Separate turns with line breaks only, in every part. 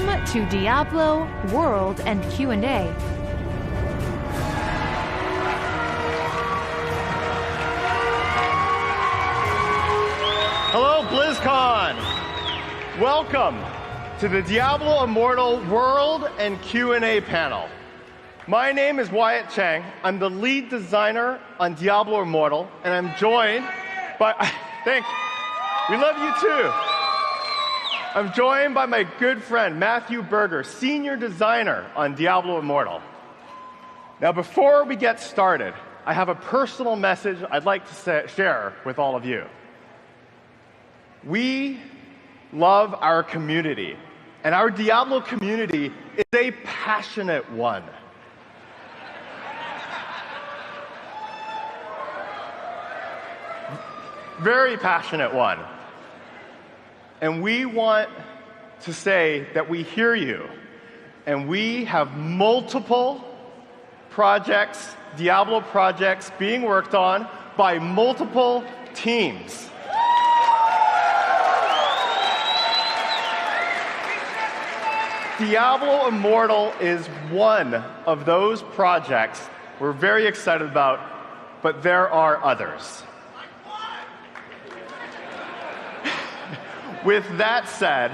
Welcome to Diablo World and Q&A.
Hello, Blizzcon! Welcome to the Diablo Immortal World and Q&A panel. My name is Wyatt Chang. I'm the lead designer on Diablo Immortal, and I'm joined by... Thank you. We love you too. I'm joined by my good friend, Matthew Berger, senior designer on Diablo Immortal. Now, before we get started, I have a personal message I'd like to share with all of you. We love our community, and our Diablo community is a passionate one. Very passionate one. And we want to say that we hear you, and we have multiple projects, Diablo projects, being worked on by multiple teams. Diablo Immortal is one of those projects we're very excited about, but there are others. With that said,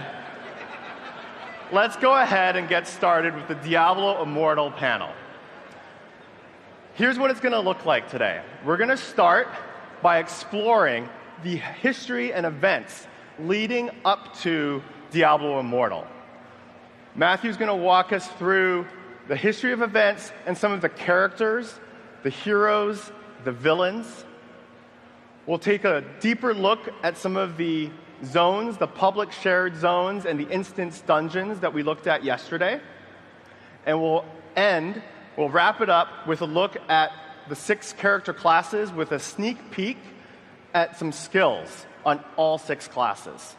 let's go ahead and get started with the Diablo Immortal panel. Here's what it's going to look like today. We're going to start by exploring the history and events leading up to Diablo Immortal. Matthew's going to walk us through the history of events and some of the characters, the heroes, the villains. We'll take a deeper look at some of the zones, the public shared zones and the instance dungeons that we looked at yesterday. And we'll wrap it up with a look at the 6 character classes with a sneak peek at some skills on all 6 classes.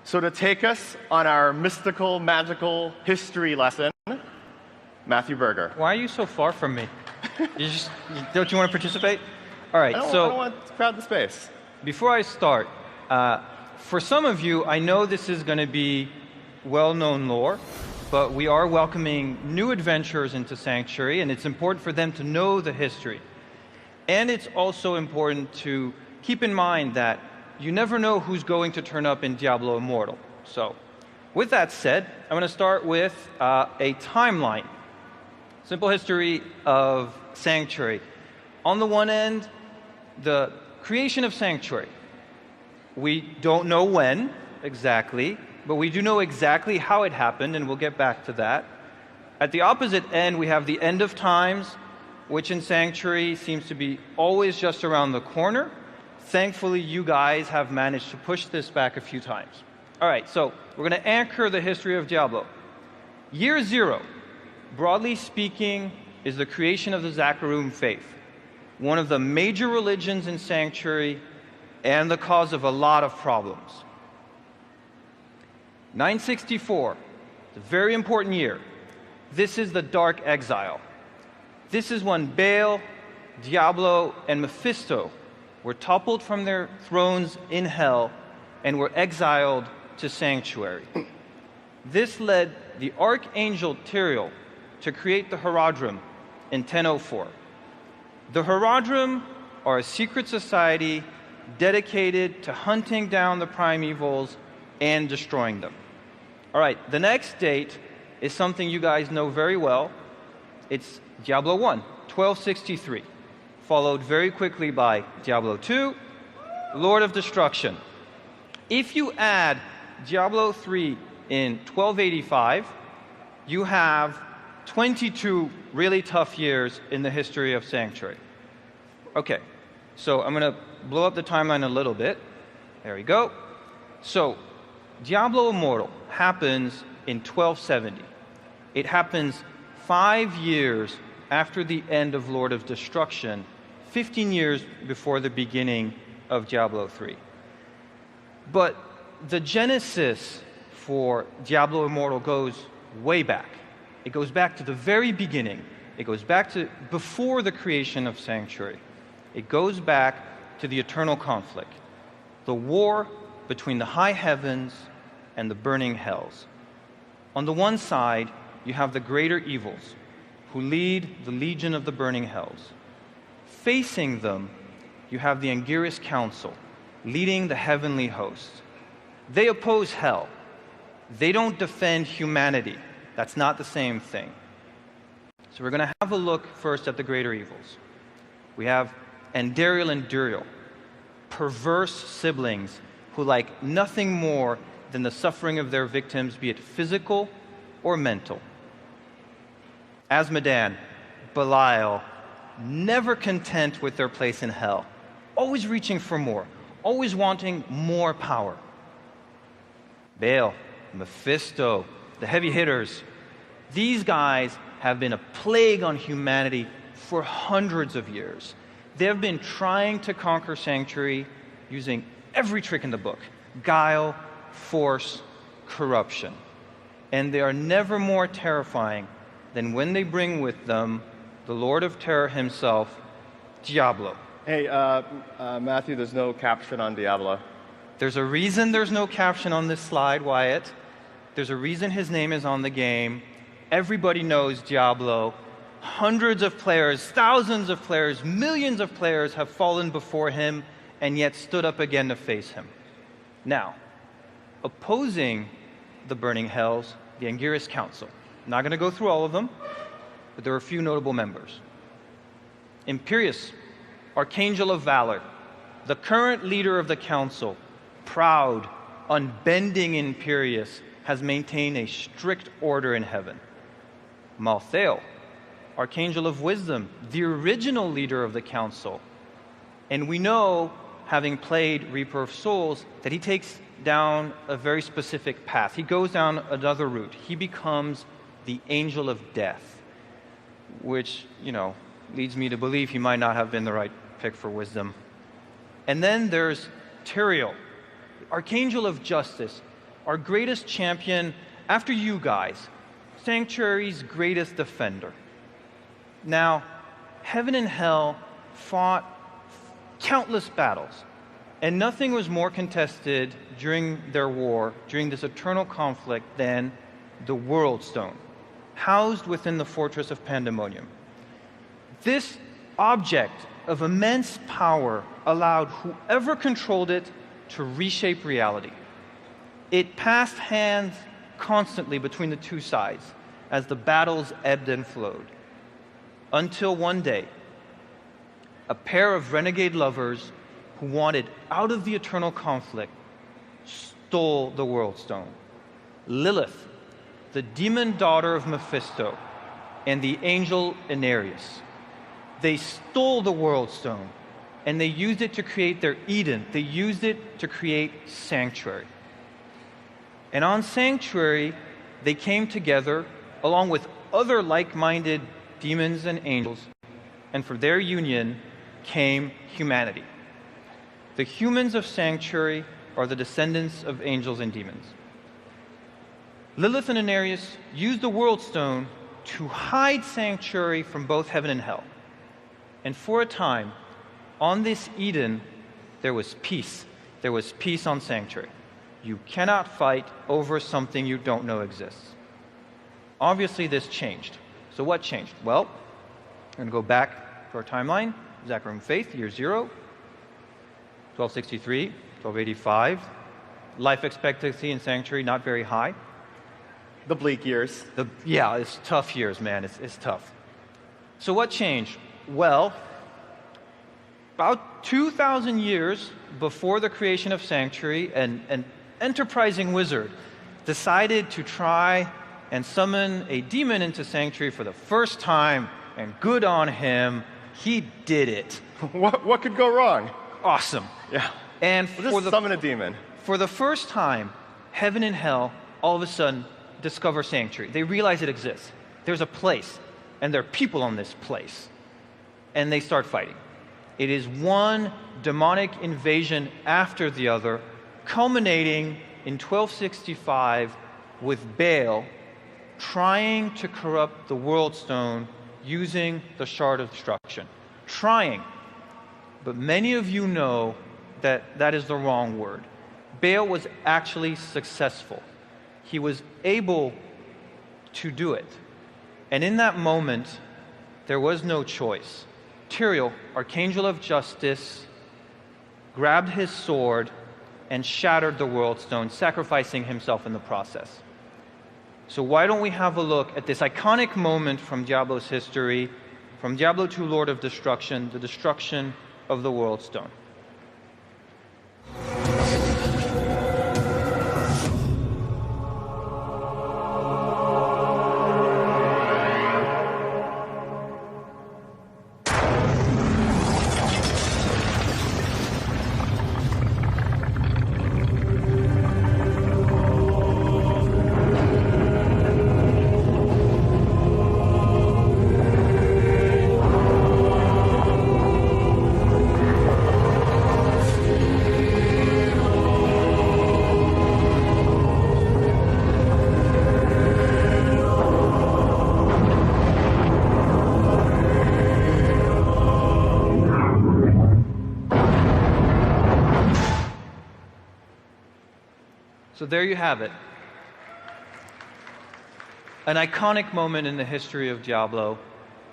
So to take us on our mystical, magical history lesson, Matthew Berger.
Why are you so far from me? Don't you want to participate? All right,
I don't want to crowd the space.
Before I start, for some of you, I know this is going to be well-known lore, but we are welcoming new adventurers into Sanctuary, and it's important for them to know the history. And it's also important to keep in mind that you never know who's going to turn up in Diablo Immortal. So, with that said, I'm going to start with a timeline. Simple history of Sanctuary. On the one end, the creation of Sanctuary. We don't know when exactly, but we do know exactly how it happened, and we'll get back to that. At the opposite end, we have the end of times, which in Sanctuary seems to be always just around the corner. Thankfully, you guys have managed to push this back a few times. All right, so we're going to anchor the history of Diablo. Year 0, broadly speaking, is the creation of the Zakarum faith, one of the major religions in Sanctuary and the cause of a lot of problems. 964, it's a very important year. This is the Dark Exile. This is when Baal, Diablo, and Mephisto were toppled from their thrones in hell and were exiled to Sanctuary. This led the Archangel Tyrael to create the Horadrim in 1004. The Horadrim are a secret society dedicated to hunting down the primevals and destroying them. All right, the next date is something you guys know very well. It's Diablo 1, 1263. Followed very quickly by Diablo 2, Lord of Destruction. If you add Diablo 3 in 1285, you have 22 really tough years in the history of Sanctuary. Okay, so I'm going to blow up the timeline a little bit. There we go. So, Diablo Immortal happens in 1270. It happens 5 years after the end of Lord of Destruction, 15 years before the beginning of Diablo 3. But the genesis for Diablo Immortal goes way back. It goes back to the very beginning. It goes back to before the creation of Sanctuary. It goes back to the eternal conflict, the war between the high heavens and the burning hells. On the one side, you have the greater evils, who lead the legion of the burning hells. Facing them, you have the Angiris Council, leading the heavenly hosts. They oppose hell. They don't defend humanity. That's not the same thing. So we're going to have a look first at the greater evils. We have Andariel and Duriel, perverse siblings who like nothing more than the suffering of their victims, be it physical or mental. Asmodan, Belial, never content with their place in hell, always reaching for more, always wanting more power. Baal, Mephisto, the heavy hitters, these guys have been a plague on humanity for hundreds of years. They have been trying to conquer Sanctuary using every trick in the book: guile, force, corruption. And they are never more terrifying than when they bring with them the Lord of Terror himself, Diablo.
Hey, Matthew, there's no caption on Diablo.
There's a reason there's no caption on this slide, Wyatt. There's a reason his name is on the game. Everybody knows Diablo. Hundreds of players, thousands of players, millions of players have fallen before him and yet stood up again to face him. Now, opposing the burning hells, the Angiris Council. I'm not going to go through all of them, but there are a few notable members. Imperius, Archangel of Valor, the current leader of the council, proud, unbending Imperius, has maintained a strict order in heaven. Malthael, Archangel of Wisdom, the original leader of the council. And we know, having played Reaper of Souls, that he takes down a very specific path. He goes down another route. He becomes the Angel of Death, which, leads me to believe he might not have been the right pick for wisdom. And then there's Tyrael, Archangel of Justice, our greatest champion after you guys, Sanctuary's greatest defender. Now, heaven and hell fought countless battles, and nothing was more contested during their war, during this eternal conflict, than the World Stone, housed within the fortress of Pandemonium. This object of immense power allowed whoever controlled it to reshape reality. It passed hands constantly between the two sides as the battles ebbed and flowed, until one day, a pair of renegade lovers who wanted out of the eternal conflict stole the World Stone. Lilith, the demon daughter of Mephisto, and the angel Inarius. They stole the World Stone, and they used it to create their Eden. They used it to create Sanctuary. And on Sanctuary, they came together along with other like-minded demons and angels, and for their union came humanity. The humans of Sanctuary are the descendants of angels and demons. Lilith and Inarius used the World Stone to hide Sanctuary from both heaven and hell. And for a time, on this Eden, there was peace. There was peace on Sanctuary. You cannot fight over something you don't know exists. Obviously, this changed. So what changed? Well, we're going to go back to our timeline. Zachariah Faith, year 0, 1263, 1285. Life expectancy in Sanctuary, not very high.
The bleak years.
Yeah, it's tough years, man. It's tough. So what changed? Well, about 2,000 years before the creation of Sanctuary, an enterprising wizard decided to try and summon a demon into Sanctuary for the first time, and good on him, he did it.
What could go wrong?
Awesome.
Yeah.
And
Just summon a demon.
For the first time, heaven and hell all of a sudden discover Sanctuary. They realize it exists. There's a place, and there are people on this place. And they start fighting. It is one demonic invasion after the other, culminating in 1265 with Baal trying to corrupt the World Stone using the Shard of Destruction. Trying. But many of you know that that is the wrong word. Baal was actually successful. He was able to do it. And in that moment, there was no choice. Tyrael, Archangel of Justice, grabbed his sword and shattered the World Stone, sacrificing himself in the process. So why don't we have a look at this iconic moment from Diablo's history, from Diablo 2 Lord of Destruction, the destruction of the World Stone. So there you have it. An iconic moment in the history of Diablo.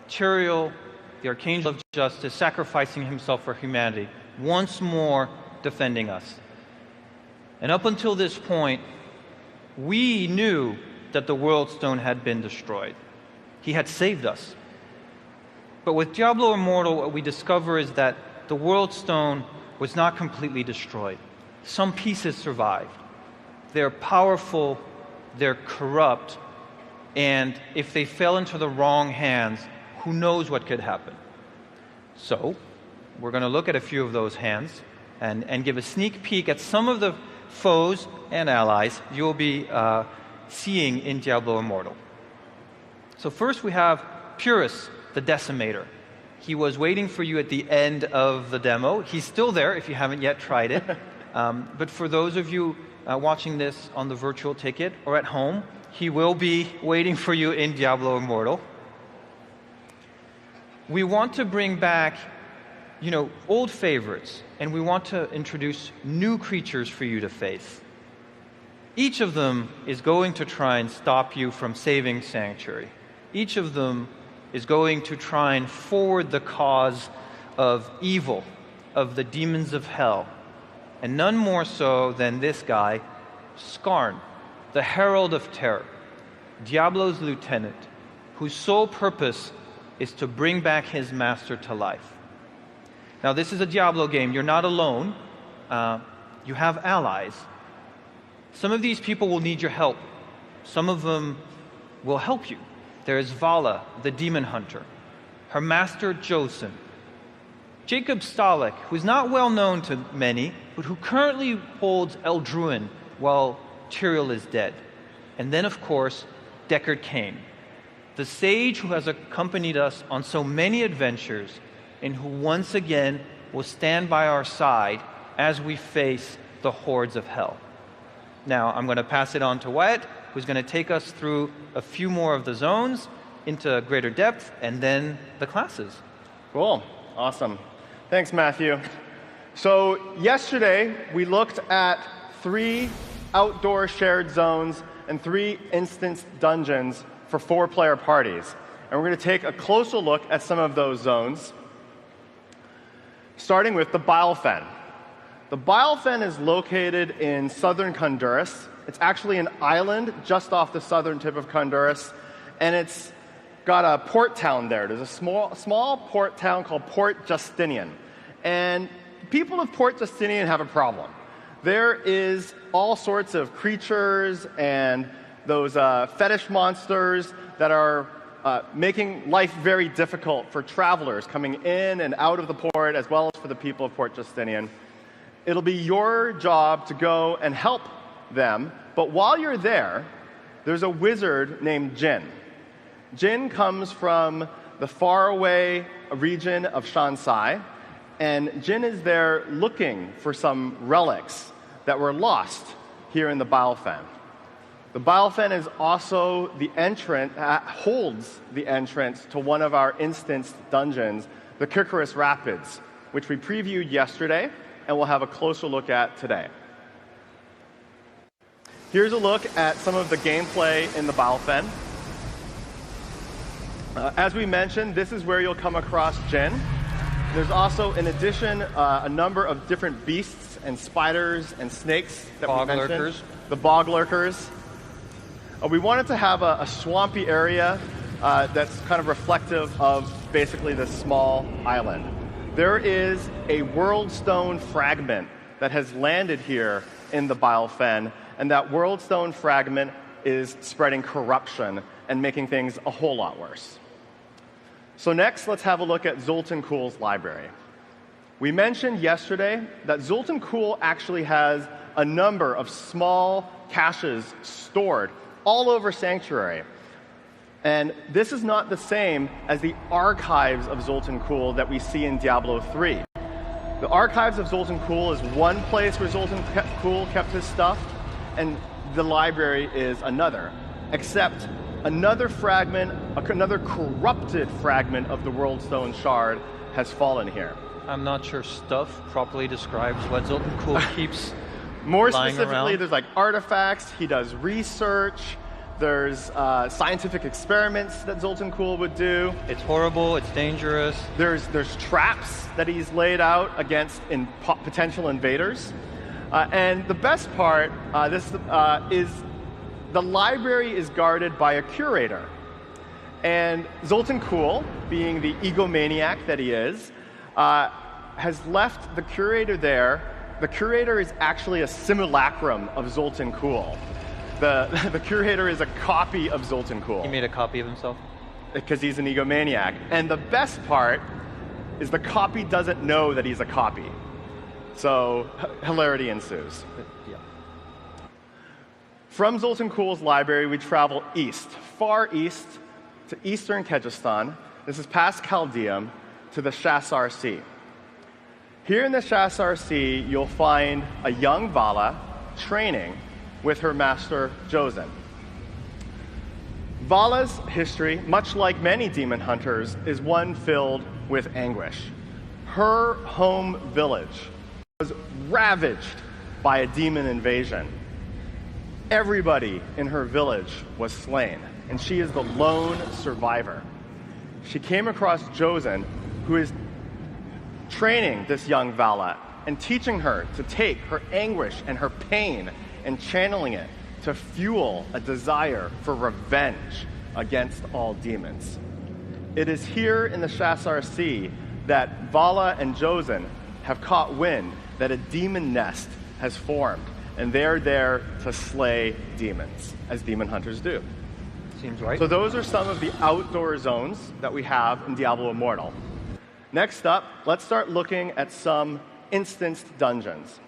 Tyrael, the Archangel of Justice, sacrificing himself for humanity, once more defending us. And up until this point, we knew that the World Stone had been destroyed. He had saved us. But with Diablo Immortal, what we discover is that the World Stone was not completely destroyed. Some pieces survived. They're powerful, they're corrupt, and if they fell into the wrong hands, who knows what could happen. So, we're going to look at a few of those hands and give a sneak peek at some of the foes and allies you'll be seeing in Diablo Immortal. So first we have Purus, the Decimator. He was waiting for you at the end of the demo. He's still there if you haven't yet tried it. But for those of you watching this on the virtual ticket or at home, he will be waiting for you in Diablo Immortal. We want to bring back, old favorites, and we want to introduce new creatures for you to face. Each of them is going to try and stop you from saving Sanctuary. Each of them is going to try and forward the cause of evil, of the demons of hell. And none more so than this guy, Skarn, the Herald of Terror, Diablo's lieutenant, whose sole purpose is to bring back his master to life. Now, this is a Diablo game. You're not alone. You have allies. Some of these people will need your help. Some of them will help you. There is Vala, the demon hunter, her master Josen, Jacob Stalik, who's not well known to many, but who currently holds Eldruin while Tyrael is dead. And then, of course, Deckard Cain, the sage who has accompanied us on so many adventures and who once again will stand by our side as we face the hordes of hell. Now, I'm going to pass it on to Wyatt, who's going to take us through a few more of the zones into greater depth, and then the classes.
Cool. Awesome. Thanks, Matthew. So yesterday, we looked at 3 outdoor shared zones and 3 instance dungeons for 4-player parties. And we're going to take a closer look at some of those zones, starting with the Bilefen. The Bilefen is located in southern Honduras. It's actually an island just off the southern tip of Honduras, and it's got a port town there. There's a small port town called Port Justinian. And people of Port Justinian have a problem. There is all sorts of creatures and those fetish monsters that are making life very difficult for travelers coming in and out of the port, as well as for the people of Port Justinian. It'll be your job to go and help them, but while you're there, there's a wizard named Jin. Jin comes from the faraway region of Shansai, and Jin is there looking for some relics that were lost here in the Bilefen. The Bilefen is also the entrance, holds the entrance to one of our instanced dungeons, the Kikaris Rapids, which we previewed yesterday and we'll have a closer look at today. Here's a look at some of the gameplay in the Bilefen. As we mentioned, this is where you'll come across Jinn. There's also, in addition, a number of different beasts and spiders and snakes that we mentioned.
Bog lurkers.
The bog lurkers. We wanted to have a swampy area that's kind of reflective of basically this small island. There is a world stone fragment that has landed here in the Bilefen, and that world stone fragment is spreading corruption and making things a whole lot worse. So next, let's have a look at Zoltun Kull's library. We mentioned yesterday that Zoltun Kull actually has a number of small caches stored all over Sanctuary. And this is not the same as the archives of Zoltun Kull that we see in Diablo 3. The archives of Zoltun Kull is one place where Zoltun Kull kept his stuff, and the library is another, except another fragment, another corrupted fragment of the World Stone Shard has fallen here.
I'm not sure stuff properly describes what Zoltun Kull keeps
More
lying
specifically,
around.
there's like artifacts, he does research, there's scientific experiments that Zoltun Kull would do.
It's horrible, it's dangerous.
There's traps that he's laid out against potential invaders. And the best part is the library is guarded by a curator. And Zoltun Kull, being the egomaniac that he is, has left the curator there. The curator is actually a simulacrum of Zoltun Kull. The curator is a copy of Zoltun Kull.
He made a copy of himself.
Because he's an egomaniac. And the best part is the copy doesn't know that he's a copy. So hilarity ensues.
Yeah.
From Zoltun Kull's library, we travel east, far east, to eastern Kyrgyzstan. This is past Chaldeum, to the Shasar Sea. Here in the Shasar Sea, you'll find a young Vala training with her master, Jozen. Vala's history, much like many demon hunters, is one filled with anguish. Her home village was ravaged by a demon invasion. Everybody in her village was slain, and she is the lone survivor. She came across Jozen, who is training this young Vala and teaching her to take her anguish and her pain and channeling it to fuel a desire for revenge against all demons. It is here in the Shasar Sea that Vala and Jozen have caught wind that a demon nest has formed, and they're there to slay demons, as demon hunters do.
Seems right.
So those are some of the outdoor zones that we have in Diablo Immortal. Next up, let's start looking at some instanced dungeons.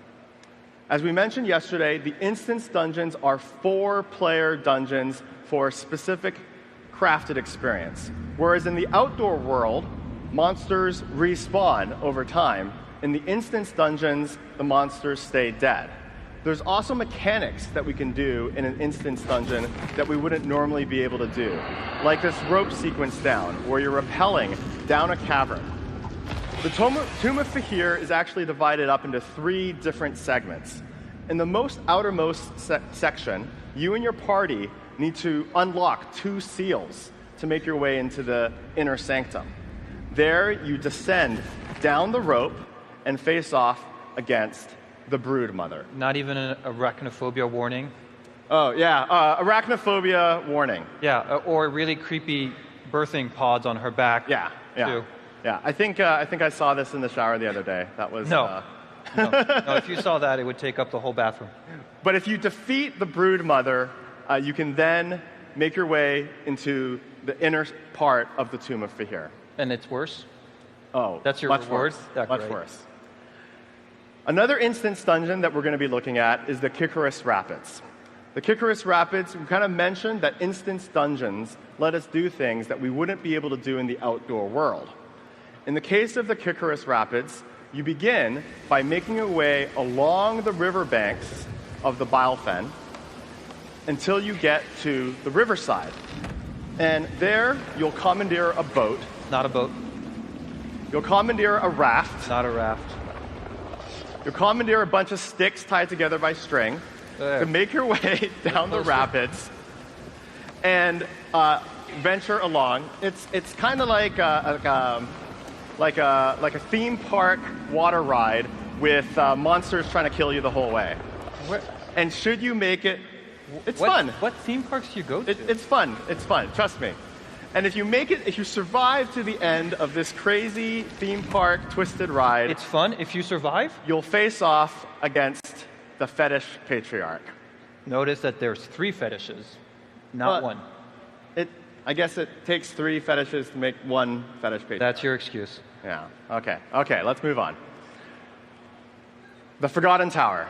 As we mentioned yesterday, the instance dungeons are 4-player dungeons for a specific crafted experience. Whereas in the outdoor world, monsters respawn over time. In the instance dungeons, the monsters stay dead. There's also mechanics that we can do in an instance dungeon that we wouldn't normally be able to do, like this rope sequence down, where you're rappelling down a cavern. The Tomb of Fahir is actually divided up into 3 different segments. In the most outermost section, you and your party need to unlock 2 seals to make your way into the inner sanctum. There, you descend down the rope and face off against the Brood Mother.
Not even an arachnophobia warning.
Oh, yeah, arachnophobia warning.
Yeah, or really creepy birthing pods on her back.
Yeah.
Too.
Yeah, I think I saw this in the shower the other day. That was
No, if you saw that, it would take up the whole bathroom.
But if you defeat the Brood Mother, you can then make your way into the inner part of the Tomb of Fahir.
And it's worse?
Oh,
That's your
much
reward?
worse. Much worse. Another instance dungeon that we're going to be looking at is the Kykaris Rapids. The Kykaris Rapids, we kind of mentioned that instance dungeons let us do things that we wouldn't be able to do in the outdoor world. In the case of the Kykaris Rapids, you begin by making your way along the riverbanks of the Bilefen until you get to the riverside. And there, you'll commandeer a boat.
Not a boat.
You'll commandeer a raft.
Not a raft.
You'll commandeer a bunch of sticks tied together by string to make your way down the rapids. And venture along. It's kind of like a theme park water ride with monsters trying to kill you the whole way. And should you make it, it's fun.
What theme parks do you go to?
It's fun. It's fun. Trust me. And if you make it, if you survive to the end of this crazy theme park twisted ride,
It's fun if you survive.
you'll face off against the fetish patriarch.
Notice that there's 3 fetishes, not
Well,
1.
I guess it takes 3 fetishes to make 1 fetish patriarch.
That's your excuse.
Yeah. Okay, let's move on. The Forgotten Tower.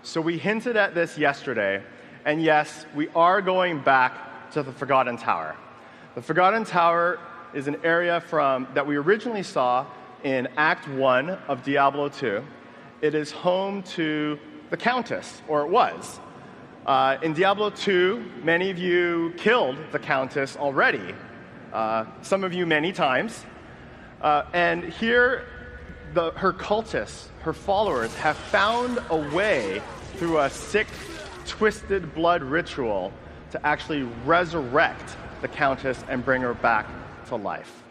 So we hinted at this yesterday, and yes, we are going back to the Forgotten Tower. The Forgotten Tower is an area that we originally saw in Act 1 of Diablo 2. It is home to the Countess, or it was. In Diablo 2, many of you killed the Countess already. Some of you many times. And here, her cultists, her followers, have found a way through a sick, twisted blood ritual to actually resurrect the Countess and bring her back to life.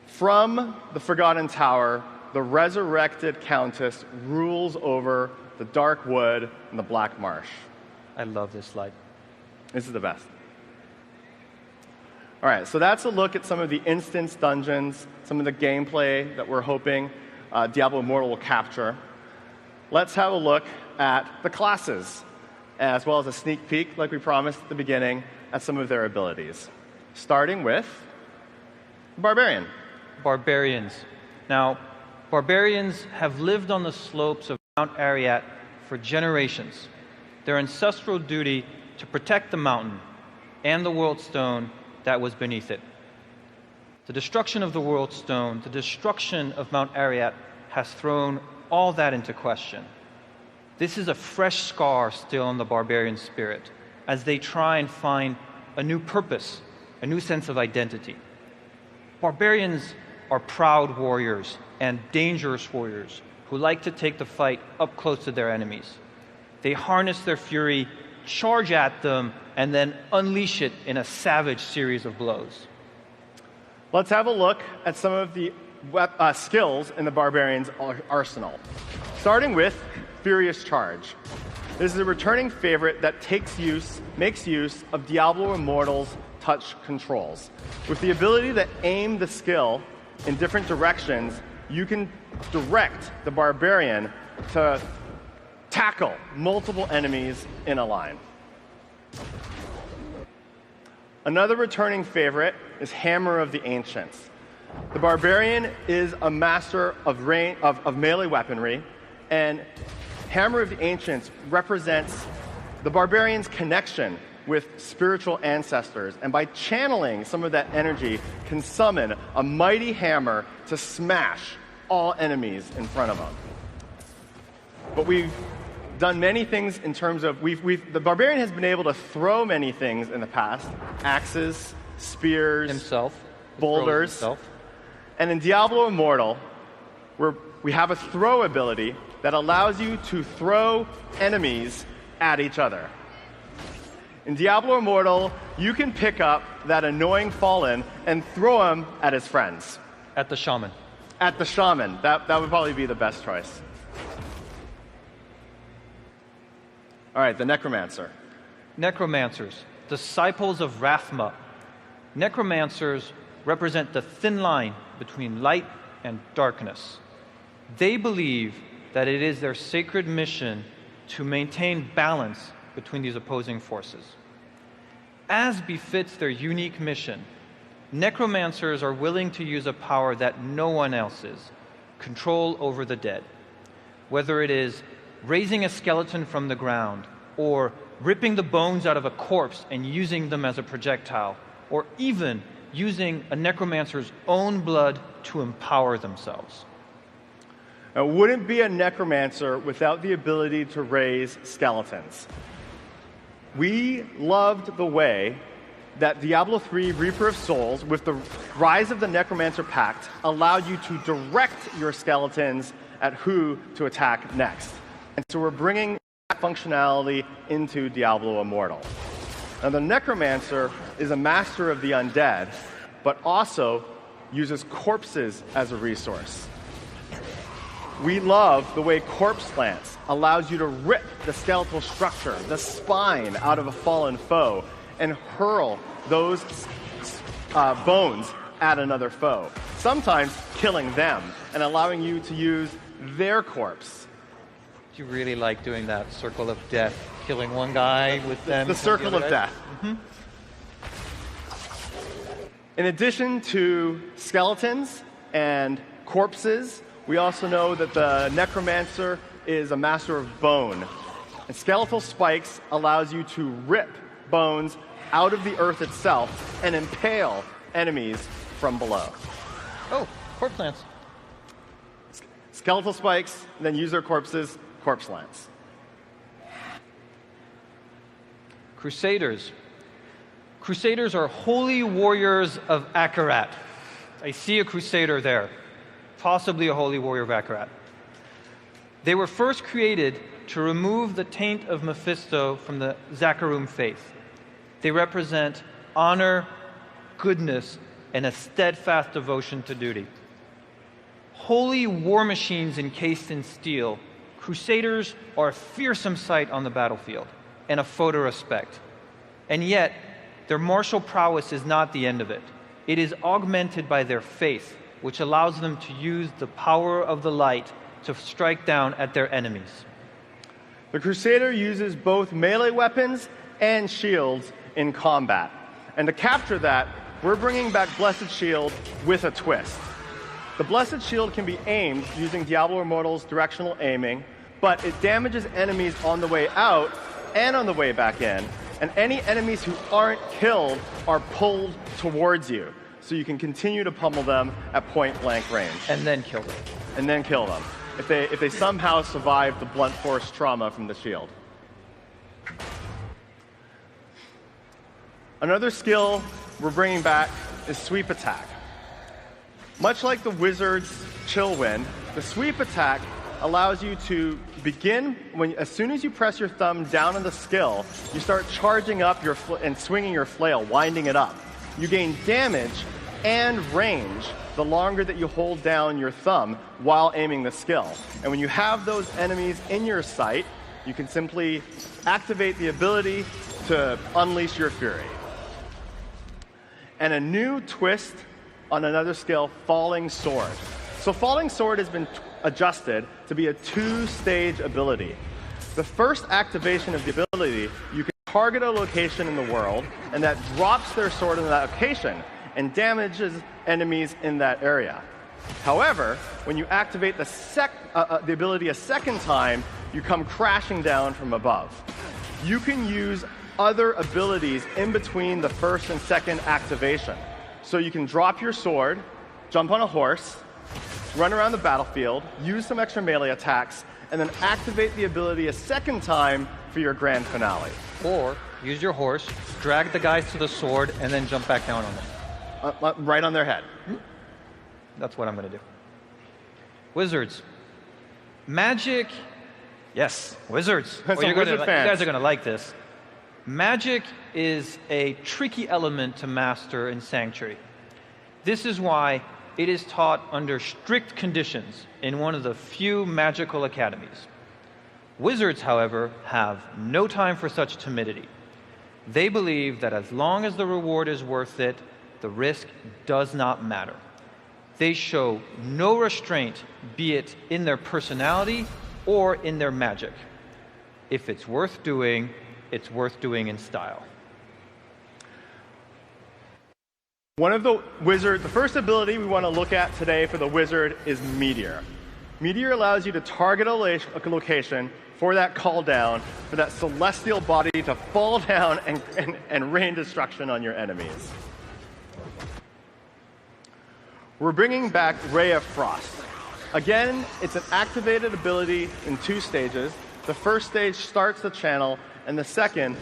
From the Forgotten Tower, the resurrected Countess rules over the Dark Wood and the Black Marsh.
I love this slide.
This is the best. All right, so that's a look at some of the instance dungeons, some of the gameplay that we're hoping Diablo Immortal will capture. Let's have a look at the classes, as well as a sneak peek, like we promised at the beginning, at some of their abilities. Starting with Barbarian.
Barbarians. Now, barbarians have lived on the slopes of Mount Arreat for generations. Their ancestral duty to protect the mountain and the World Stone that was beneath it. The destruction of the World Stone, the destruction of Mount Arreat, has thrown all that into question. This is a fresh scar still on the barbarian spirit as they try and find a new purpose, a new sense of identity. Barbarians are proud warriors and dangerous warriors who like to take the fight up close to their enemies. They harness their fury, charge at them, and then unleash it in a savage series of blows.
Let's have a look at some of the skills in the Barbarian's arsenal. Starting with Furious Charge. This is a returning favorite that makes use of Diablo Immortal's touch controls. With the ability to aim the skill in different directions, you can direct the Barbarian to tackle multiple enemies in a line. Another returning favorite is Hammer of the Ancients. The Barbarian is a master of melee weaponry, and Hammer of the Ancients represents the Barbarian's connection with spiritual ancestors, and by channeling some of that energy, can summon a mighty hammer to smash all enemies in front of them. But we've done many things in terms of, the Barbarian has been able to throw many things in the past: axes, spears, boulders. And in Diablo Immortal, we have a throw ability that allows you to throw enemies at each other. In Diablo Immortal, you can pick up that annoying Fallen and throw him at his friends.
At the shaman.
At the shaman. That would probably be the best choice. All right, the Necromancer.
Necromancers, disciples of Rathma. Necromancers represent the thin line between light and darkness. They believe that it is their sacred mission to maintain balance between these opposing forces. As befits their unique mission, necromancers are willing to use a power that no one else is: control over the dead. Whether it is raising a skeleton from the ground, or ripping the bones out of a corpse and using them as a projectile, or even using a necromancer's own blood to empower themselves.
Now, wouldn't be a necromancer without the ability to raise skeletons. We loved the way that Diablo 3 Reaper of Souls, with the rise of the Necromancer Pact, allowed you to direct your skeletons at who to attack next. And so we're bringing that functionality into Diablo Immortal. Now, the necromancer is a master of the undead, but also uses corpses as a resource. We love the way corpse lance allows you to rip the skeletal structure, the spine, out of a fallen foe and hurl those bones at another foe, sometimes killing them and allowing you to use their corpse.
Do you really like doing that circle of death, killing one guy with them?
The circle of death.
Mm-hmm.
In addition to skeletons and corpses, we also know that the necromancer is a master of bone. And skeletal spikes allows you to rip bones out of the earth itself and impale enemies from below.
Oh, corpse lance.
Skeletal spikes, then use their corpses, corpse lance.
Crusaders. Crusaders are holy warriors of Akarat. I see a crusader there, possibly a holy warrior of Akarat. They were first created to remove the taint of Mephisto from the Zakarum faith. They represent honor, goodness, and a steadfast devotion to duty. Holy war machines encased in steel, Crusaders are a fearsome sight on the battlefield and a photo respect. And yet, their martial prowess is not the end of it. It is augmented by their faith, which allows them to use the power of the light to strike down at their enemies.
The Crusader uses both melee weapons and shields in combat. And to capture that, we're bringing back Blessed Shield with a twist. The Blessed Shield can be aimed using Diablo Immortal's directional aiming, but it damages enemies on the way out and on the way back in. And any enemies who aren't killed are pulled towards you, so you can continue to pummel them at point-blank range.
And then kill them.
And then kill them, if they somehow survive the blunt force trauma from the shield. Another skill we're bringing back is Sweep Attack. Much like the Wizard's Chill Wind, the Sweep Attack allows you to begin, as soon as you press your thumb down on the skill, you start charging up and swinging your flail, winding it up. You gain damage and range the longer that you hold down your thumb while aiming the skill. And when you have those enemies in your sight, you can simply activate the ability to unleash your fury. And a new twist on another skill, Falling Sword. So Falling Sword has been adjusted to be a two-stage ability. The first activation of the ability, you can target a location in the world, and that drops their sword in that location and damages enemies in that area. However, when you activate the ability a second time, you come crashing down from above. You can use other abilities in between the first and second activation. So you can drop your sword, jump on a horse, run around the battlefield, use some extra melee attacks, and then activate the ability a second time for your grand finale.
Or use your horse, drag the guys to the sword, and then jump back down on them.
Right on their head.
That's what I'm going to do. Wizards. Magic. Yes, wizards.
Some
You
wizard fans.
guys are going to like this. Magic is a tricky element to master in Sanctuary. This is why it is taught under strict conditions in one of the few magical academies. Wizards, however, have no time for such timidity. They believe that as long as the reward is worth it, the risk does not matter. They show no restraint, be it in their personality or in their magic. If it's worth doing in style.
One of the first ability we want to look at today for the wizard is Meteor. Meteor allows you to target a location for that call down, for that celestial body to fall down and rain destruction on your enemies. We're bringing back Ray of Frost. Again, it's an activated ability in two stages. The first stage starts the channel, and the second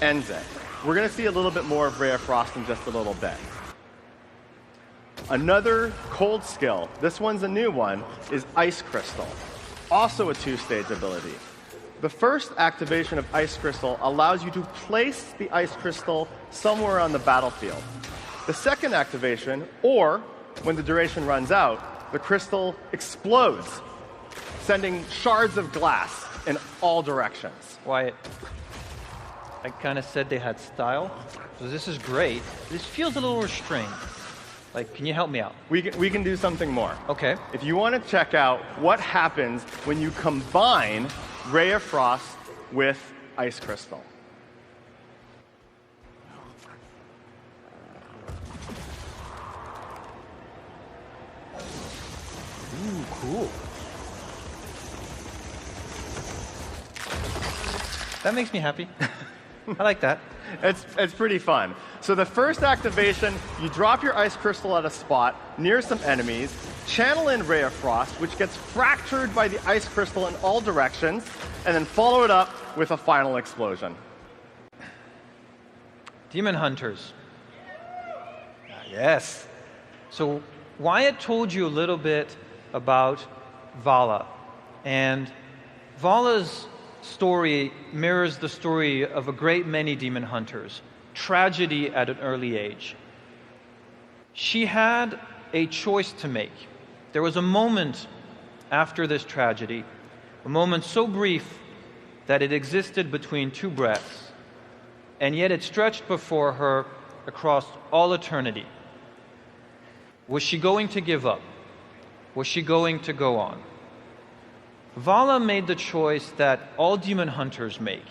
ends it. We're going to see a little bit more of Ray of Frost in just a little bit. Another cold skill, this one's a new one, is Ice Crystal. Also a two-stage ability. The first activation of Ice Crystal allows you to place the Ice Crystal somewhere on the battlefield. The second activation, or when the duration runs out, the crystal explodes, sending shards of glass in all directions.
Wyatt, I kind of said they had style, so this is great. This feels a little restrained. Like, can you help me out?
We can do something more.
Okay.
If you want to check out what happens when you combine Ray of Frost with Ice Crystal.
Ooh, cool. That makes me happy. I like that.
It's pretty fun. So the first activation, you drop your Ice Crystal at a spot near some enemies, channel in Ray of Frost, which gets fractured by the Ice Crystal in all directions, and then follow it up with a final explosion.
Demon Hunters. Yes. So Wyatt told you a little bit about Vala, and Vala's story mirrors the story of a great many demon hunters. Tragedy at an early age. She had a choice to make. There was a moment after this tragedy, a moment so brief that it existed between two breaths, and yet it stretched before her across all eternity. Was she going to give up? Was she going to go on? Vala made the choice that all demon hunters make,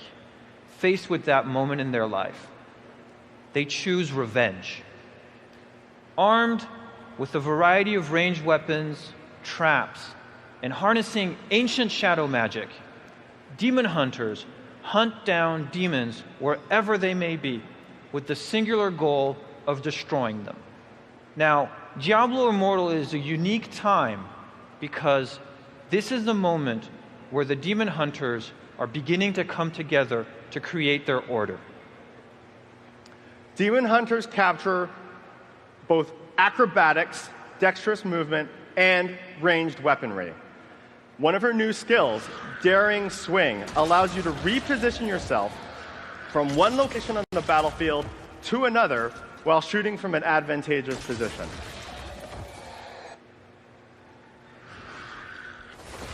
faced with that moment in their life. They choose revenge. Armed with a variety of ranged weapons, traps, and harnessing ancient shadow magic, demon hunters hunt down demons wherever they may be, with the singular goal of destroying them. Now, Diablo Immortal is a unique time because this is the moment where the demon hunters are beginning to come together to create their order.
Demon hunters capture both acrobatics, dexterous movement, and ranged weaponry. One of her new skills, Daring Swing, allows you to reposition yourself from one location on the battlefield to another while shooting from an advantageous position.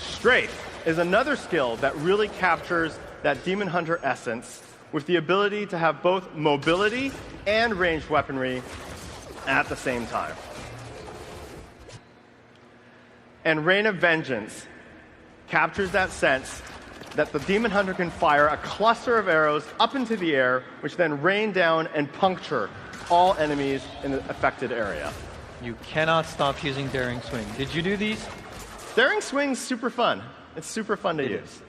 Strafe is another skill that really captures that demon hunter essence with the ability to have both mobility and ranged weaponry at the same time. And Rain of Vengeance captures that sense that the demon hunter can fire a cluster of arrows up into the air, which then rain down and puncture all enemies in the affected area.
You cannot stop using Daring Swing. Did you do these?
Daring Swing's super fun. It's super fun to use.
Is.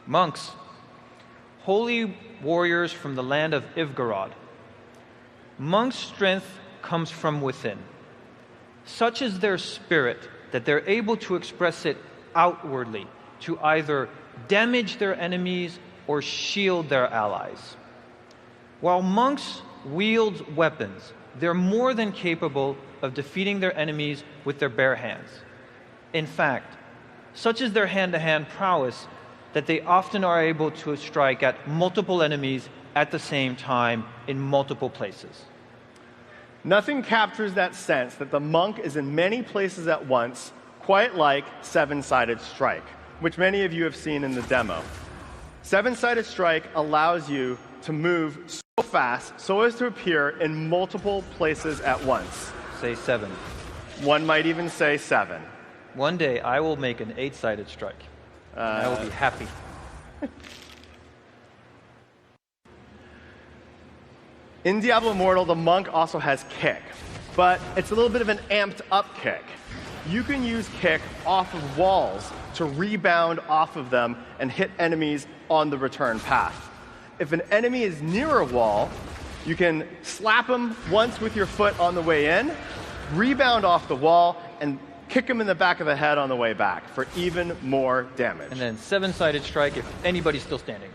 Monks, holy warriors from the land of Ivgarod. Monks' strength comes from within. Such is their spirit that they're able to express it outwardly to either damage their enemies or shield their allies. While monks wield weapons, they're more than capable of defeating their enemies with their bare hands. In fact, such is their hand-to-hand prowess that they often are able to strike at multiple enemies at the same time in multiple places.
Nothing captures that sense that the monk is in many places at once, quite like Seven-Sided Strike, which many of you have seen in the demo. Seven-Sided Strike allows you to move so fast so as to appear in multiple places at once.
Say 7.
One might even say 7.
One day I will make an 8-sided strike. I will be happy.
In Diablo Immortal, the monk also has kick, but it's a little bit of an amped up kick. You can use kick off of walls to rebound off of them and hit enemies on the return path. If an enemy is near a wall, you can slap them once with your foot on the way in, rebound off the wall, and kick them in the back of the head on the way back for even more damage.
And then 7-sided strike if anybody's still standing.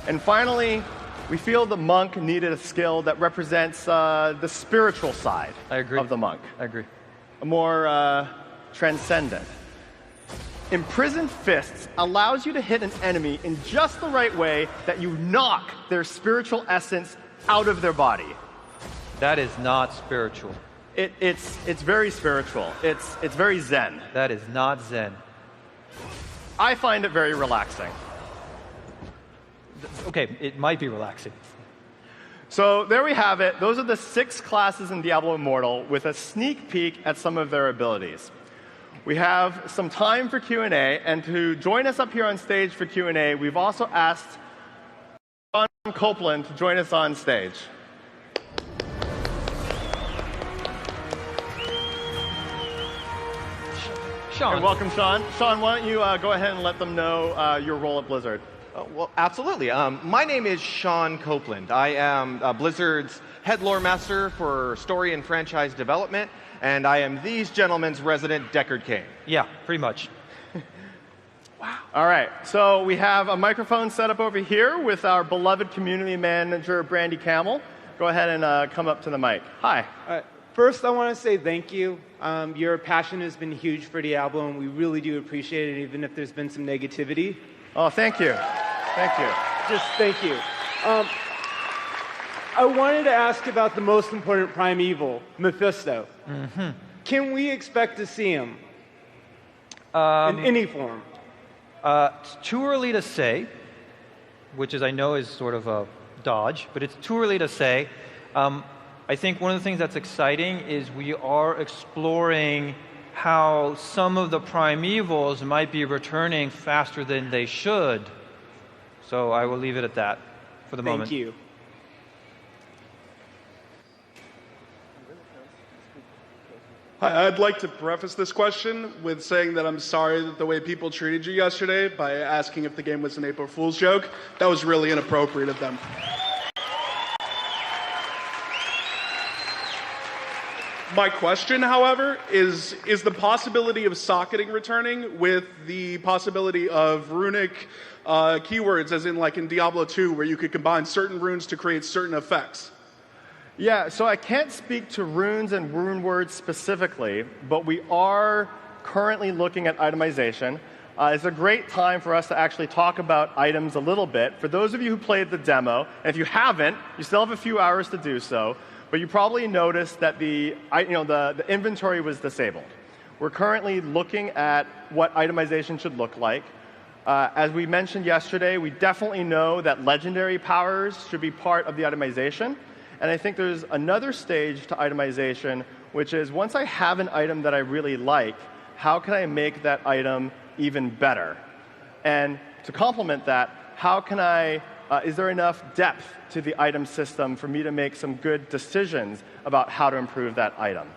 And finally, we feel the monk needed a skill that represents the spiritual side
I agree.
of the monk.
I agree.
A more transcendent. Imprisoned Fists allows you to hit an enemy in just the right way that you knock their spiritual essence out of their body.
That is not spiritual.
It's very spiritual. It's very zen.
That is not Zen.
I find it very relaxing.
Okay, it might be relaxing.
So there we have it. Those are the 6 classes in Diablo Immortal with a sneak peek at some of their abilities. We have some time for Q&A, and to join us up here on stage for Q&A, we've also asked Sean Copeland to join us on stage.
Sean.
And welcome, Sean. Sean, why don't you go ahead and let them know your role at Blizzard?
Well, absolutely. My name is Sean Copeland. I am Blizzard's head lore master for story and franchise development, and I am these gentlemen's resident Deckard King.
Yeah, pretty much.
Wow. All right, so we have a microphone set up over here with our beloved community manager, Brandy Camel. Go ahead and come up to the mic. Hi.
First, I want to say thank you. Your passion has been huge for Diablo, and we really do appreciate it, even if there's been some negativity.
Oh, thank you. Thank you.
Just thank you. I wanted to ask about the most important primeval, Mephisto.
Mm-hmm.
Can we expect to see him in any form?
It's too early to say, which is I know is sort of a dodge, but it's too early to say. I think one of the things that's exciting is we are exploring how some of the primevals might be returning faster than they should. So I will leave it at that for the moment.
Thank you.
Hi, I'd like to preface this question with saying that I'm sorry that the way people treated you yesterday by asking if the game was an April Fool's joke. That was really inappropriate of them. My question, however, is the possibility of socketing returning with the possibility of runic keywords, as in like in Diablo 2, where you could combine certain runes to create certain effects?
Yeah, so I can't speak to runes and rune words specifically, but we are currently looking at itemization. It's a great time for us to actually talk about items a little bit. For those of you who played the demo, and if you haven't, you still have a few hours to do so, but you probably noticed that the inventory was disabled. We're currently looking at what itemization should look like. As we mentioned yesterday, we definitely know that legendary powers should be part of the itemization. And I think there's another stage to itemization, which is once I have an item that I really like, how can I make that item even better? And to complement that, how can is there enough depth to the item system for me to make some good decisions about how to improve that item?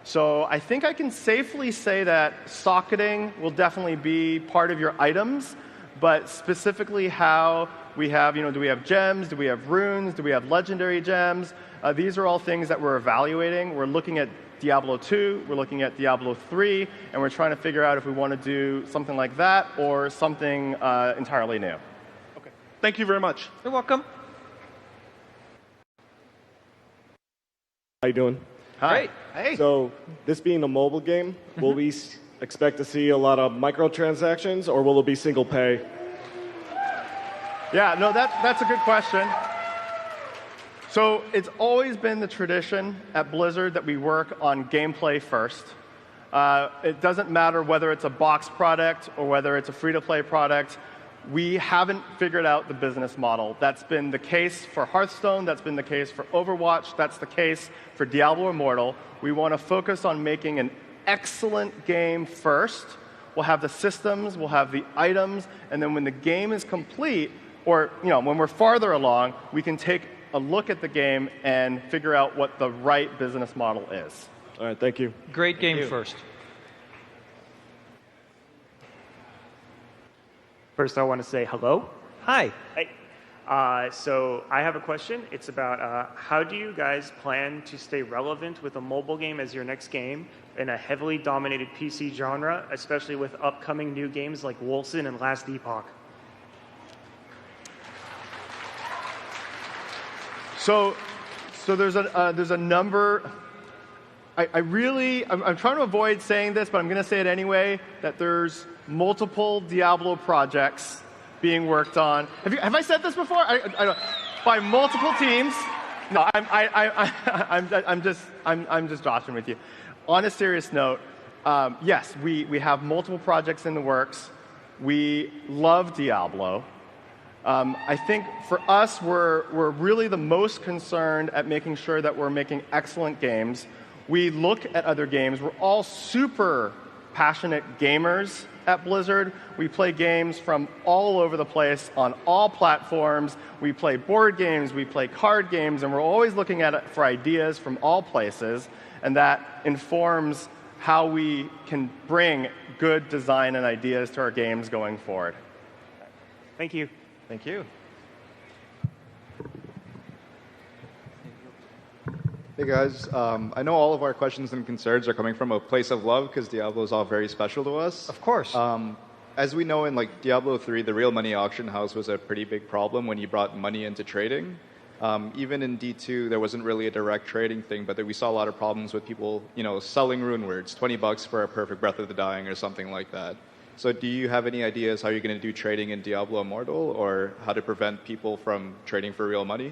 So I think I can safely say that socketing will definitely be part of your items, but specifically how we have, do we have gems, do we have runes, do we have legendary gems? These are all things that we're evaluating. We're looking at Diablo 2, we're looking at Diablo 3, and we're trying to figure out if we want to do something like that or something entirely new.
Okay. Thank you very much.
You're welcome.
How you doing?
Hi.
Great.
Hey.
So, this being a mobile game, will we expect to see a lot of microtransactions, or will it be single pay?
Yeah, no, that's a good question. So it's always been the tradition at Blizzard that we work on gameplay first. It doesn't matter whether it's a box product or whether it's a free-to-play product. We haven't figured out the business model. That's been the case for Hearthstone. That's been the case for Overwatch. That's the case for Diablo Immortal. We want to focus on making an excellent game first. We'll have the systems, we'll have the items, and then when the game is complete, or when we're farther along, we can take a look at the game and figure out what the right business model is.
All right, thank you.
Great game first.
First, I want to say hello.
Hi.
Hey. So I have a question. It's about how do you guys plan to stay relevant with a mobile game as your next game in a heavily dominated PC genre, especially with upcoming new games like Wolcen and Last Epoch?
So there's a number. I'm trying to avoid saying this, but I'm going to say it anyway. That there's multiple Diablo projects being worked on. Have I said this before? I don't, by multiple teams. No, I'm just joshing with you. On a serious note, yes, we have multiple projects in the works. We love Diablo. I think for us, we're really the most concerned at making sure that we're making excellent games. We look at other games. We're all super passionate gamers at Blizzard. We play games from all over the place on all platforms. We play board games, we play card games, and we're always looking at it for ideas from all places, and that informs how we can bring good design and ideas to our games going forward.
Thank you.
Thank you.
Hey guys, I know all of our questions and concerns are coming from a place of love because Diablo is all very special to us.
Of course.
As we know in like Diablo 3, the real money auction house was a pretty big problem when you brought money into trading. Even in D2, there wasn't really a direct trading thing, but we saw a lot of problems with people, selling rune words, $20 for a perfect Breath of the Dying or something like that. So do you have any ideas how you're going to do trading in Diablo Immortal, or how to prevent people from trading for real money?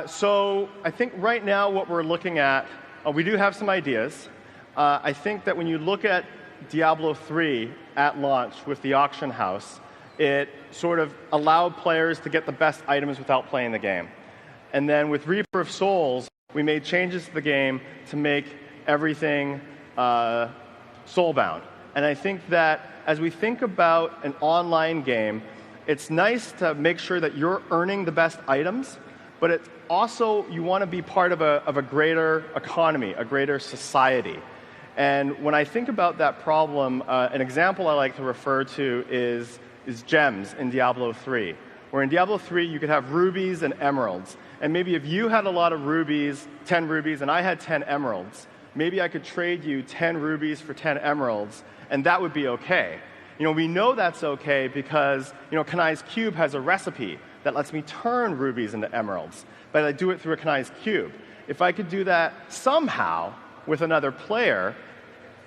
So I think right now what we're looking at, we do have some ideas. I think that when you look at Diablo 3 at launch with the auction house, it sort of allowed players to get the best items without playing the game. And then with Reaper of Souls, we made changes to the game to make everything soulbound. And I think that as we think about an online game, it's nice to make sure that you're earning the best items, but it's also, you want to be part of a greater economy, a greater society. And when I think about that problem, an example I like to refer to is gems in Diablo 3. Where in Diablo 3, you could have rubies and emeralds. And maybe if you had a lot of rubies, 10 rubies, and I had 10 emeralds, maybe I could trade you 10 rubies for 10 emeralds, and that would be okay. We know that's okay because, Kanai's Cube has a recipe that lets me turn rubies into emeralds, but I do it through a Kanai's Cube. If I could do that somehow with another player,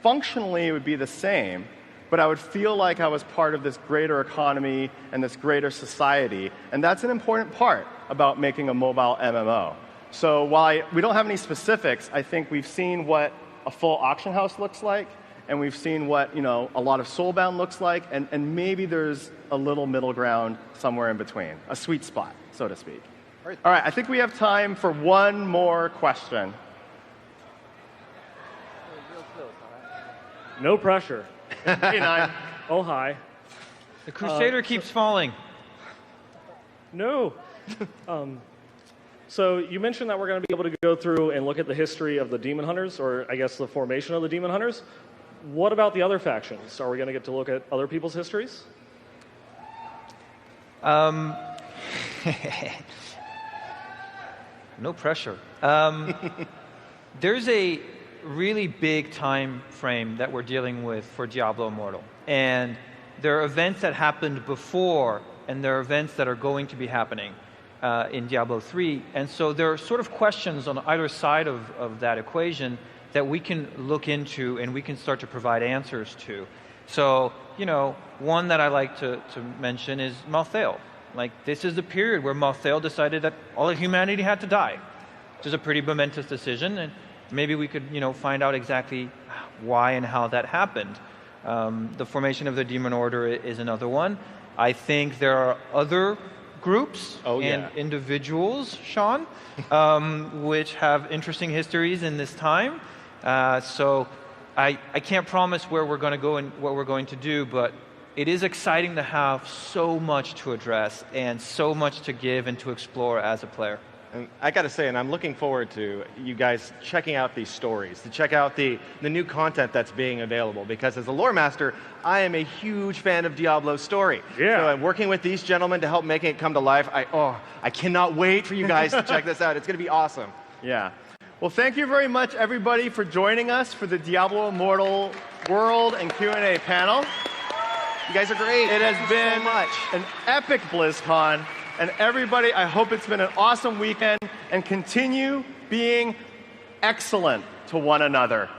functionally it would be the same, but I would feel like I was part of this greater economy and this greater society, and that's an important part about making a mobile MMO. So while we don't have any specifics, I think we've seen what a full auction house looks like, and we've seen what a lot of Soulbound looks like, and maybe there's a little middle ground somewhere in between, a sweet spot, so to speak. All right, I think we have time for one more question.
No pressure.
Hey, Nine.
Oh, hi.
The Crusader keeps falling.
No. So you mentioned that we're going to be able to go through and look at the history of the Demon Hunters, or I guess the formation of the Demon Hunters. What about the other factions? Are we going to get to look at other people's histories?
No pressure. There's a really big time frame that we're dealing with for Diablo Immortal. And there are events that happened before, and there are events that are going to be happening in Diablo 3. And so there are sort of questions on either side of that equation that we can look into and we can start to provide answers to. So, one that I like to mention is Malthael. Like, this is the period where Malthael decided that all of humanity had to die, which is a pretty momentous decision, and maybe we could, find out exactly why and how that happened. The formation of the Demon Order is another one. I think there are other groups and individuals, Sean, which have interesting histories in this time. So I can't promise where we're going to go and what we're going to do, but it is exciting to have so much to address and so much to give and to explore as a player.
And I got to say, and I'm looking forward to you guys checking out these stories, to check out the new content that's being available, because as a lore master, I am a huge fan of Diablo's story.
Yeah.
So I'm working with these gentlemen to help making it come to life. I cannot wait for you guys to check this out. It's going to be awesome.
Yeah. Well, thank you very much, everybody, for joining us for the Diablo Immortal World and Q&A panel.
You guys are great.
It has been an epic BlizzCon. And everybody, I hope it's been an awesome weekend, and continue being excellent to one another.